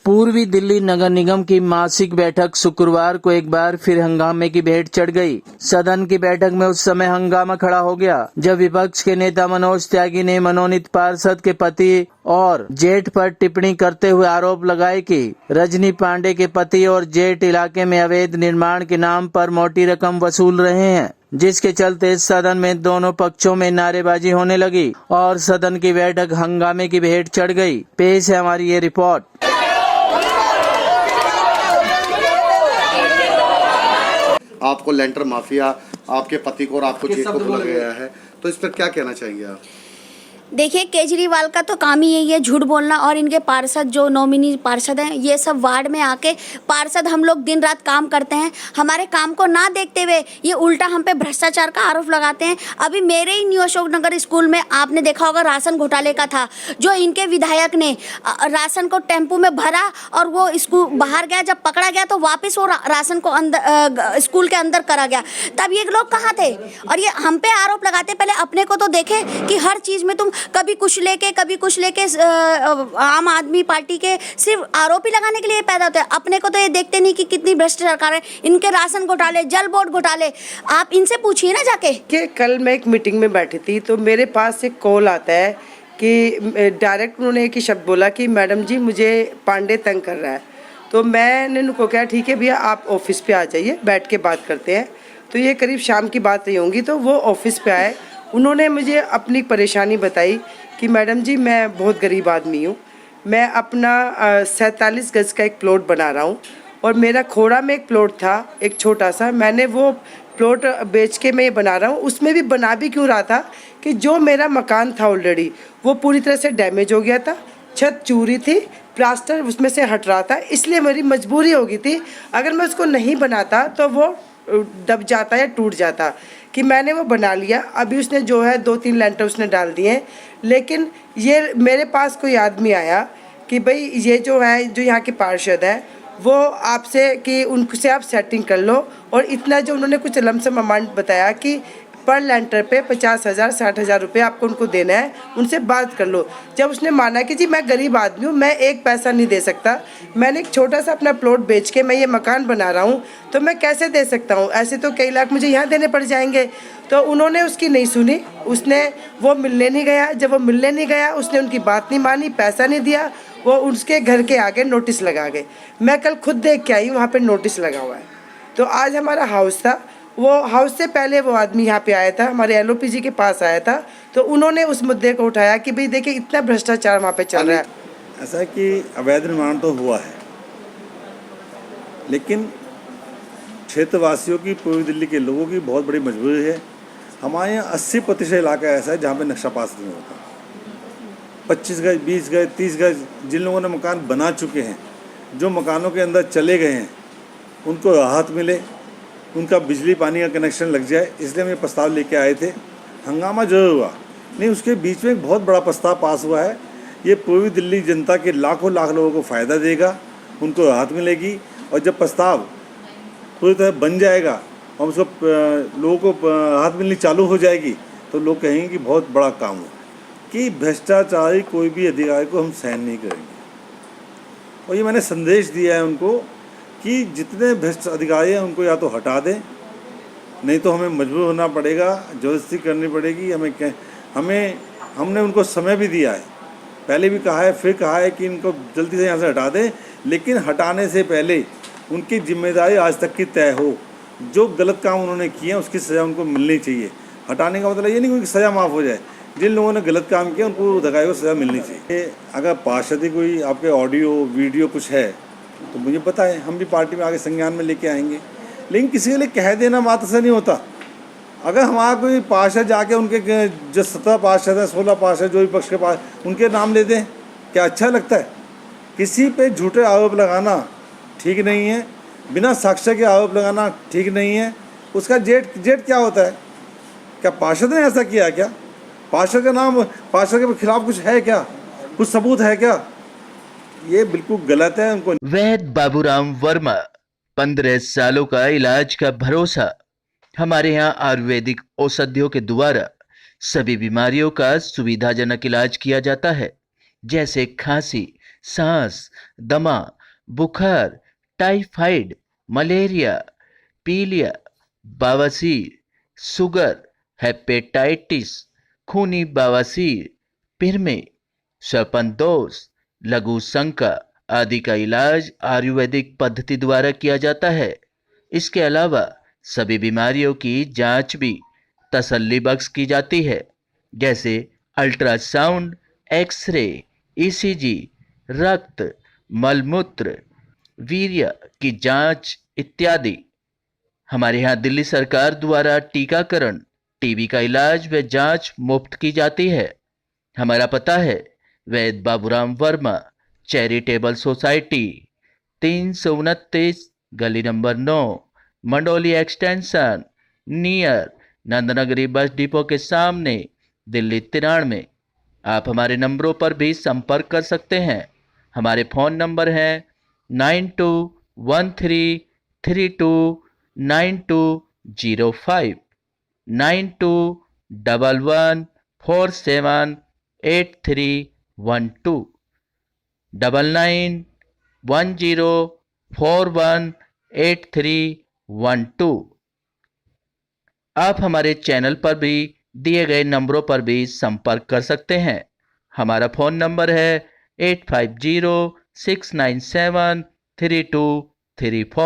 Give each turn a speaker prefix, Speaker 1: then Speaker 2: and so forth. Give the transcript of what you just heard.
Speaker 1: पूर्वी दिल्ली नगर निगम की मासिक बैठक शुक्रवार को एक बार फिर हंगामे की भेंट चढ़ गई। सदन की बैठक में उस समय हंगामा खड़ा हो गया जब विपक्ष के नेता मनोज त्यागी ने मनोनीत पार्षद के पति और जेठ पर टिप्पणी करते हुए आरोप लगाए कि रजनी पांडे के पति और जेठ इलाके में अवैध निर्माण के नाम पर मोटी रकम वसूल रहे हैं, जिसके चलते सदन में दोनों पक्षों में नारेबाजी होने लगी और सदन की बैठक हंगामे की भेंट चढ़ गई। पेश है हमारी ये रिपोर्ट।
Speaker 2: आपको लेंटर माफिया, आपके पति को और आपको जेठ को बोला गया है, तो इस पर क्या कहना चाहेंगे आप?
Speaker 3: देखिए, केजरीवाल का तो काम ही यही है झूठ बोलना, और इनके पार्षद जो नॉमिनी पार्षद हैं ये सब वार्ड में आके पार्षद हम लोग दिन रात काम करते हैं, हमारे काम को ना देखते हुए ये उल्टा हम पे भ्रष्टाचार का आरोप लगाते हैं। अभी मेरे ही न्यू अशोक नगर स्कूल में आपने देखा होगा राशन घोटाले का था, जो इनके विधायक ने राशन को टेम्पो में भरा और वो स्कूल बाहर गया, जब पकड़ा गया तो वापस वो राशन को अंदर स्कूल के अंदर करा गया। तब ये लोग कहाँ थे? और ये हम पे आरोप लगाते, पहले अपने को तो देखे कि हर चीज में तुम कभी कुछ लेके आम आदमी पार्टी के सिर्फ आरोपी लगाने के लिए पैदा होते हैं। अपने को तो ये देखते नहीं कि कितनी भ्रष्ट सरकार है। इनके राशन घोटाले, जल बोर्ड घोटाले, आप इनसे पूछिए ना जाके।
Speaker 4: कि कल मैं एक मीटिंग में बैठी थी तो मेरे पास एक कॉल आता है कि डायरेक्ट उन्होंने एक ही शब्द बोला कि मैडम जी मुझे पांडे तंग कर रहा है। तो मैंने उनको कहा ठीक है भैया आप ऑफिस पे आ जाइए, बैठ के बात करते हैं। तो ये करीब शाम की बात रही होंगी, तो वो ऑफिस पे आए। उन्होंने मुझे अपनी परेशानी बताई कि मैडम जी मैं बहुत गरीब आदमी हूँ, मैं अपना 47 गज का एक प्लॉट बना रहा हूँ और मेरा खोड़ा में एक प्लॉट था एक छोटा सा, मैंने वो प्लॉट बेच के मैं ये बना रहा हूँ। उसमें भी बना भी क्यों रहा था कि जो मेरा मकान था ऑलरेडी वो पूरी तरह से डैमेज हो गया था, छत चूरी थी, प्लास्टर उसमें से हट रहा था, इसलिए मेरी मजबूरी हो गई थी। अगर मैं उसको नहीं बनाता तो वो दब जाता या टूट जाता, कि मैंने वो बना लिया। अभी उसने जो है 2-3 लेंटर उसने डाल दिए हैं, लेकिन ये मेरे पास कोई आदमी आया कि भाई ये जो है जो यहाँ के पार्षद हैं वो आपसे कि उनसे आप सेटिंग कर लो, और इतना जो उन्होंने कुछ लमसम अमाउंट बताया कि पर लेंटर पे 50,000 60,000 रुपये आपको उनको देना है, उनसे बात कर लो। जब उसने माना कि जी मैं गरीब आदमी हूँ, मैं एक पैसा नहीं दे सकता, मैंने एक छोटा सा अपना प्लॉट बेच के मैं ये मकान बना रहा हूँ, तो मैं कैसे दे सकता हूँ? ऐसे तो कई लाख मुझे यहाँ देने पड़ जाएंगे। तो उन्होंने उसकी नहीं सुनी, उसने वो मिलने नहीं गया। जब वो मिलने नहीं गया उसने उनकी बात नहीं मानी, पैसा नहीं दिया, वो उसके घर के आगे नोटिस लगा गए। मैं कल खुद देख के आई, वहाँ पर नोटिस लगा हुआ है। तो आज हमारा हाउस था, वो हाउस से पहले वो आदमी यहाँ पे आया था, हमारे LOPG के पास आया था, तो उन्होंने उस मुद्दे को उठाया कि भाई देखिए इतना भ्रष्टाचार वहाँ पे चल रहा है।
Speaker 5: ऐसा है कि अवैध निर्माण तो हुआ है, लेकिन क्षेत्रवासियों की, पूर्वी दिल्ली के लोगों की बहुत बड़ी मजबूरी है। हमारे यहाँ 80% इलाका ऐसा है जहाँ पे नक्शा पास नहीं होता। 25 गज, 20 गज, 30 गज जिन लोगों ने मकान बना चुके हैं, जो मकानों के अंदर चले गए हैं, उनको राहत मिले, उनका बिजली पानी का कनेक्शन लग जाए, इसलिए हम ये प्रस्ताव लेके आए थे। हंगामा जरूर हुआ, नहीं उसके बीच में एक बहुत बड़ा प्रस्ताव पास हुआ है। ये पूर्वी दिल्ली जनता के लाखों लाख लोगों को फ़ायदा देगा, उनको राहत मिलेगी। और जब प्रस्ताव पूरी तरह बन जाएगा और उसको लोगों को राहत मिलनी चालू हो जाएगी, तो लोग कहेंगे कि बहुत बड़ा काम हुआ, कि भ्रष्टाचारी कोई भी अधिकारी को हम सहन नहीं करेंगे। और ये मैंने संदेश दिया है उनको कि जितने भ्रष्ट अधिकारी हैं उनको या तो हटा दें, नहीं तो हमें मजबूर होना पड़ेगा, ज़बरदस्ती करनी पड़ेगी। हमने उनको समय भी दिया है, पहले भी कहा है, फिर कहा है कि इनको जल्दी से यहाँ से हटा दें, लेकिन हटाने से पहले उनकी जिम्मेदारी आज तक की तय हो। जो गलत काम उन्होंने किए हैं उसकी सज़ा उनको मिलनी चाहिए। हटाने का मतलब ये नहीं कि सज़ा माफ़ हो जाए, जिन लोगों ने गलत काम किया उनको धगाई को सज़ा मिलनी चाहिए। अगर पार्षद ही कोई आपके ऑडियो वीडियो कुछ है तो मुझे पता है, हम भी पार्टी में आगे संज्ञान में लेके आएंगे। लेकिन किसी के लिए कह देना मात्र से नहीं होता। अगर हमारा कोई पार्षद जाके उनके जो 17 पार्षद हैं, 16 पार्षद जो विपक्ष के पास, उनके नाम ले दें, क्या अच्छा लगता है? किसी पे झूठे आरोप लगाना ठीक नहीं है। बिना साक्ष्य के आरोप लगाना ठीक नहीं है। उसका जेट क्या होता है? क्या पार्षद ने ऐसा किया क्या? पार्षद के खिलाफ कुछ है क्या? कुछ सबूत है क्या? ये बिल्कुल गलत है। उनको
Speaker 1: वैद्य बाबूराम वर्मा, 15 सालों का इलाज का भरोसा। हमारे यहाँ आयुर्वेदिक औषधियों के द्वारा सभी बीमारियों का सुविधाजनक इलाज किया जाता है, जैसे खांसी, सांस, दमा, बुखार, टाइफाइड, मलेरिया, पीलिया, बवासीर, शुगर, हेपेटाइटिस, खूनी बवासीर, पिरमे, सर्पदोष, लघु शंका आदि का इलाज आयुर्वेदिक पद्धति द्वारा किया जाता है। इसके अलावा सभी बीमारियों की जांच भी तसल्ली बख्श की जाती है, जैसे अल्ट्रासाउंड, एक्सरे, ईसीजी, रक्त, मलमूत्र, वीर्य की जांच इत्यादि। हमारे यहाँ दिल्ली सरकार द्वारा टीकाकरण, टीबी का इलाज व जांच मुफ्त की जाती है। हमारा पता है वैद्य बाबूराम वर्मा, चैरिटेबल सोसाइटी, 329 गली number 9, Mandoli extension, near Nand Nagri bus depot के सामने, दिल्ली 93। आप हमारे नंबरों पर भी संपर्क कर सकते हैं। हमारे फ़ोन नंबर हैं 9213329205, 9211478312, 9910418312। आप हमारे चैनल पर भी दिए गए नंबरों पर भी संपर्क कर सकते हैं। हमारा फ़ोन नंबर है 8506973234।